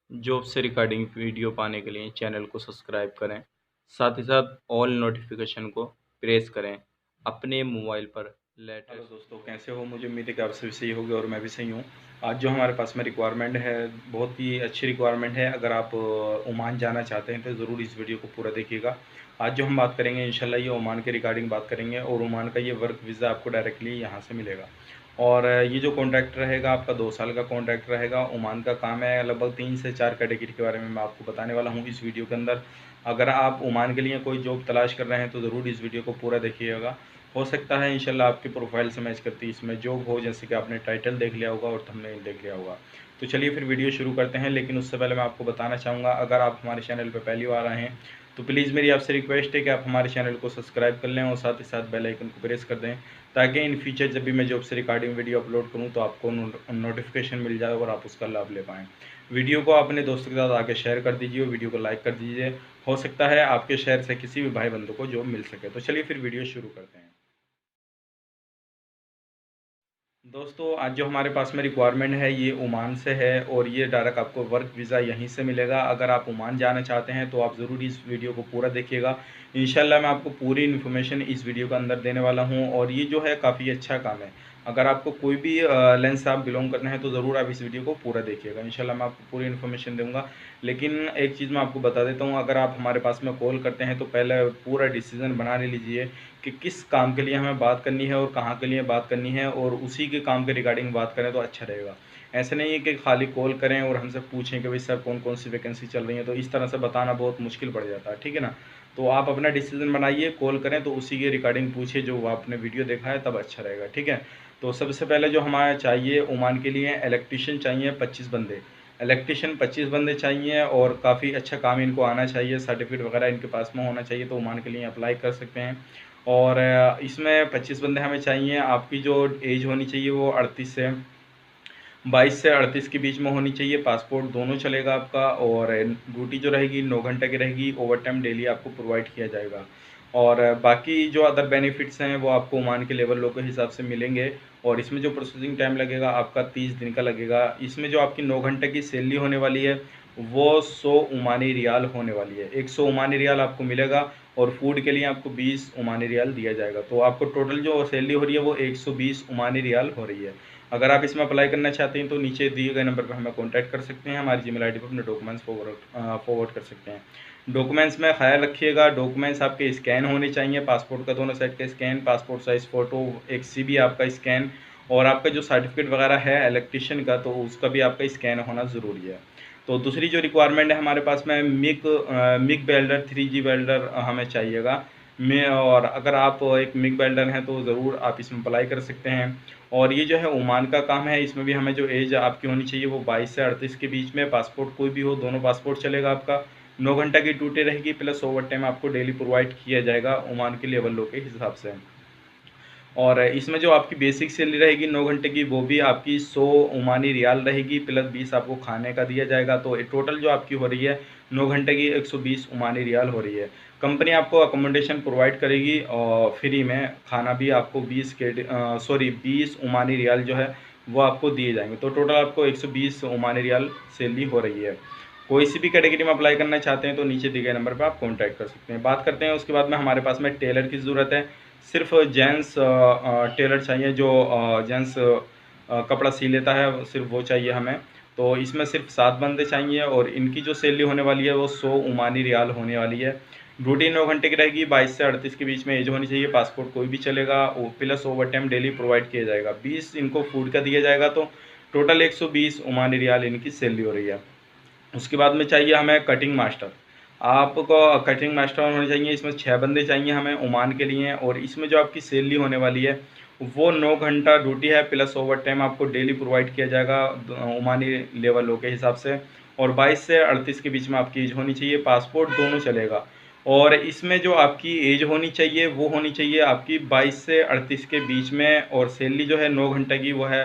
Job से regarding video पाने के लिए चैनल को सब्सक्राइब करें। साथ ही साथ ऑल नोटिफिकेशन को प्रेस करें अपने मोबाइल पर लेटेस्ट। हेलो दोस्तों, कैसे हो? मुझे उम्मीद है कि आप सभी सही होंगे और मैं भी सही हूँ। आज जो हमारे पास में रिक्वायरमेंट है, बहुत ही अच्छी रिक्वायरमेंट है। अगर आप ओमान जाना चाहते हैं तो ज़रूर इस वीडियो को पूरा देखिएगा। आज जो हम बात करेंगे इंशाल्लाह ये ओमान के रिगार्डिंग बात करेंगे और ओमान का ये वर्क वीज़ा आपको डायरेक्टली यहाँ से मिलेगा। और ये जो कॉन्ट्रैक्ट रहेगा आपका 2 साल का कॉन्ट्रैक्ट रहेगा। ओमान का काम है, लगभग 3 से 4 कैटेगरी के बारे में मैं आपको बताने वाला हूँ इस वीडियो के अंदर। अगर आप ओमान के लिए कोई जॉब तलाश कर रहे हैं तो ज़रूर इस वीडियो को पूरा देखिएगा। हो सकता है इंशाल्लाह आपकी प्रोफाइल से मैच करती इसमें जॉब हो, जैसे कि आपने टाइटल देख लिया होगा और थंबनेल देख लिया होगा। तो चलिए फिर वीडियो शुरू करते हैं, लेकिन उससे पहले मैं आपको बताना चाहूँगा, अगर आप हमारे चैनल पर पहली बार आए हैं तो प्लीज़ मेरी आपसे रिक्वेस्ट है कि आप हमारे चैनल को सब्सक्राइब कर लें और साथ ही साथ बेल आइकन को प्रेस कर दें, ताकि इन फ्यूचर जब भी मैं जॉब से रिगार्डिंग वीडियो अपलोड करूं तो आपको नोटिफिकेशन मिल जाए और आप उसका लाभ ले पाएँ। वीडियो को अपने दोस्तों के साथ आगे शेयर कर दीजिए और वीडियो को लाइक कर दीजिए। हो सकता है आपके शेयर से किसी भी भाई बंधु को जॉब मिल सके। तो चलिए फिर वीडियो शुरू करते हैं। दोस्तों, आज जो हमारे पास में रिक्वायरमेंट है ये ओमान से है और ये डायरेक्ट आपको वर्क वीज़ा यहीं से मिलेगा। अगर आप ओमान जाना चाहते हैं तो आप ज़रूर इस वीडियो को पूरा देखिएगा। इंशाल्लाह मैं आपको पूरी इन्फॉर्मेशन इस वीडियो के अंदर देने वाला हूँ और ये जो है काफ़ी अच्छा काम है। अगर आपको कोई भी लाइन से आप बिलोंग करना है तो ज़रूर आप इस वीडियो को पूरा देखिएगा। इंशाल्लाह मैं आपको पूरी इन्फॉर्मेशन दूँगा। लेकिन एक चीज़ मैं आपको बता देता हूँ, अगर आप हमारे पास में कॉल करते हैं तो पहले पूरा डिसीज़न बना लीजिए कि किस काम के लिए हमें बात करनी है और कहाँ के लिए बात करनी है, और उसी के काम के रिगार्डिंग बात करें तो अच्छा रहेगा। ऐसा नहीं है कि खाली कॉल करें और हमसे पूछें कि भाई सर कौन-कौन सी वैकेंसी चल रही है, तो इस तरह से बताना बहुत मुश्किल पड़ जाता है, ठीक है ना? तो आप अपना डिसीज़न बनाइए, कॉल करें तो उसी के रिगार्डिंग पूछिए जो आपने वीडियो देखा है, तब अच्छा रहेगा, ठीक है? तो सबसे पहले जो हमारा चाहिए ओमान के लिए इलेक्ट्रीशियन चाहिए 25 बंदे। इलेक्ट्रीशियन 25 बंदे चाहिए और काफ़ी अच्छा काम इनको आना चाहिए, सर्टिफ़िकेट वगैरह इनके पास में होना चाहिए, तो ओमान के लिए अप्लाई कर सकते हैं। और इसमें 25 बंदे हमें चाहिए। आपकी जो एज होनी चाहिए वो 22 से 38 के बीच में होनी चाहिए। पासपोर्ट दोनों चलेगा आपका, और ड्यूटी जो रहेगी 9 घंटे की रहेगी। ओवरटाइम डेली आपको प्रोवाइड किया जाएगा। और बाकी जो अदर बेनिफिट्स हैं वो आपको ओमान के लेबर लोग के हिसाब से मिलेंगे। और इसमें जो प्रोसेसिंग टाइम लगेगा आपका 30 दिन का लगेगा। इसमें जो आपकी 9 घंटे की सैलरी होने वाली है वो 100 ओमानी रियाल होने वाली है। 100 ओमानी रियाल आपको मिलेगा और फूड के लिए आपको 20 ओमानी रियाल दिया जाएगा। तो आपको टोटल जो सैलरी हो रही है वो 120 ओमानी रियाल हो रही है। अगर आप इसमें अप्लाई करना चाहते हैं तो नीचे दिए गए नंबर पर हमें कॉन्टैक्ट कर सकते हैं। हमारी जीमेल आईडी पर अपने डॉक्यूमेंट्स फॉरवर्ड कर सकते हैं। डॉक्यूमेंट्स में ख्याल रखिएगा, डॉक्यूमेंट्स आपके स्कैन होने चाहिए। पासपोर्ट का दोनों साइड का स्कैन, पासपोर्ट साइज़ फ़ोटो, एक सीवी आपका स्कैन, और आपका जो सर्टिफिकेट वगैरह है इलेक्ट्रीशियन का तो उसका भी आपका स्कैन होना ज़रूरी है। तो दूसरी जो रिक्वायरमेंट है हमारे पास में मिग वेल्डर 3G वेल्डर हमें चाहिएगा। में और अगर आप एक मिग वेल्डर हैं तो ज़रूर आप इसमें अप्लाई कर सकते हैं। और ये जो है ओमान का काम है, इसमें भी हमें जो एज आपकी होनी चाहिए वो 22 से 38 के बीच में। पासपोर्ट कोई भी हो, दोनों पासपोर्ट चलेगा आपका। 9 घंटे की ड्यूटी रहेगी, प्लस ओवर टाइम आपको डेली प्रोवाइड किया जाएगा ओमान के लेवल लो के हिसाब से। और इसमें जो आपकी बेसिक सैलरी रहेगी 9 घंटे की वो भी आपकी 100 ओमानी रियाल रहेगी, प्लस 20 आपको खाने का दिया जाएगा। तो टोटल जो आपकी हो रही है 9 घंटे की 120 ओमानी रियाल हो रही है। कंपनी आपको अकोमोडेशन प्रोवाइड करेगी और फ्री में खाना भी आपको 20 ओमानी रियाल जो है वो आपको दिए जाएंगे। तो टोटल आपको 120 ओमानी रियाल सैलरी हो रही है। कोई सी भी कैटेगरी में अप्लाई करना चाहते हैं तो नीचे दिए गए नंबर पर आप कॉन्टैक्ट कर सकते हैं। बात करते हैं उसके बाद में हमारे पास में टेलर की ज़रूरत है। सिर्फ जेंट्स टेलर चाहिए, जो जेंट्स कपड़ा सी लेता है, सिर्फ वो चाहिए हमें। तो इसमें सिर्फ 7 बंदे चाहिए और इनकी जो सैलरी होने वाली है वो 100 ओमानी रियाल होने वाली है। ड्यूटी 9 घंटे की रहेगी, 22 से 38 के बीच में एज होनी चाहिए। पासपोर्ट कोई भी चलेगा, plus over time daily provide किया जाएगा। 20 इनको फूड का दिया जाएगा, तो टोटल 120 ओमानी रियाल इनकी सैलरी हो रही है। उसके बाद में चाहिए हमें कटिंग मास्टर। आपको कटिंग मास्टर होने चाहिए। इसमें 6 बंदे चाहिए हमें ओमान के लिए। और इसमें जो आपकी सैलरी होने वाली है वो 9 घंटा ड्यूटी है, प्लस ओवर टाइम आपको डेली प्रोवाइड किया जाएगा ओमानी लेवल के हिसाब से। और 22 से 38 के बीच में आपकी एज होनी चाहिए। पासपोर्ट दोनों चलेगा। और इसमें जो आपकी एज होनी चाहिए वो होनी चाहिए आपकी 22 से 38 के बीच में। और सैलरी जो है 9 घंटे की वो है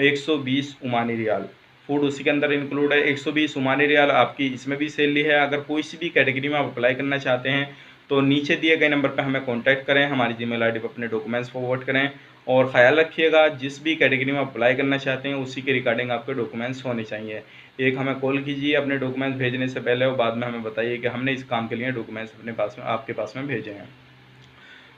120 ओमानी रियाल। फूड उसी के अंदर इंक्लूड है। 120 ओमानी रियाल आपकी इसमें भी सैलरी है। अगर कोई सी भी कैटेगरी में आप अप्लाई करना चाहते हैं तो नीचे दिए गए नंबर पर हमें कांटेक्ट करें, हमारी जीमेल आईडी पर अपने डॉक्यूमेंट्स फॉरवर्ड करें और ख़याल रखिएगा जिस भी कैटेगरी में आप अप्लाई करना चाहते हैं उसी के रिगार्डिंग आपके डॉक्यूमेंट्स होने चाहिए। एक हमें कॉल कीजिए अपने डॉक्यूमेंट्स भेजने से पहले और बाद में हमें बताइए कि हमने इस काम के लिए डॉक्यूमेंट्स अपने पास में आपके पास में भेजे हैं।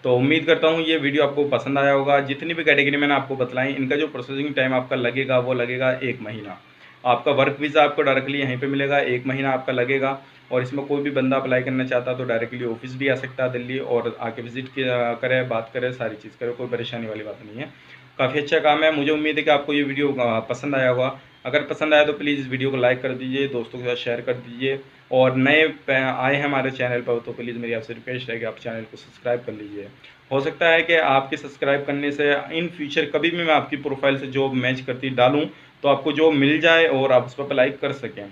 तो उम्मीद करता हूँ ये वीडियो आपको पसंद आया होगा। जितनी भी कैटेगरी मैंने आपको बतलाई, इनका जो प्रोसेसिंग टाइम आपका लगेगा वो लगेगा 1 महीना। आपका वर्क वीज़ा आपको डायरेक्टली यहीं पे मिलेगा, 1 महीना आपका लगेगा। और इसमें कोई भी बंदा अप्लाई करना चाहता है तो डायरेक्टली ऑफिस भी आ सकता है दिल्ली, और आके विज़िट करे, बात करे, सारी चीज़ करे, कोई परेशानी वाली बात नहीं है। काफ़ी अच्छा काम है। मुझे उम्मीद है कि आपको ये वीडियो पसंद आया होगा। अगर पसंद आया तो प्लीज़ इस वीडियो को लाइक कर दीजिए, दोस्तों के साथ शेयर कर दीजिए, और नए आए हैं हमारे चैनल पर तो प्लीज़ मेरी आपसे रिक्वेस्ट है कि आप चैनल को सब्सक्राइब कर लीजिए। हो सकता है कि आपके सब्सक्राइब करने से इन फ्यूचर कभी भी मैं आपकी प्रोफाइल से जॉब मैच करती डालूँ तो आपको जॉब मिल जाए और आप उस पर अप्लाई कर सकें।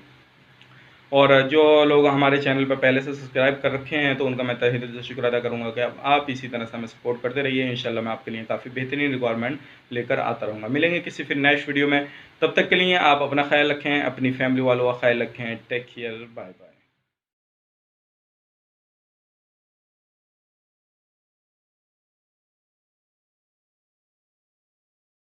और जो लोग हमारे चैनल पर पहले से सब्सक्राइब कर रखे हैं तो उनका मैं तहे दिल से शुक्र अदा करूँगा कि आप इसी तरह से हमें सपोर्ट करते रहिए। इंशाल्लाह मैं आपके लिए काफ़ी बेहतरीन रिक्वायरमेंट लेकर आता रहूँगा। मिलेंगे किसी फिर नेक्स्ट वीडियो में, तब तक के लिए आप अपना ख्याल रखें, अपनी फैमिली वालों का ख्याल रखें। Take care, bye bye.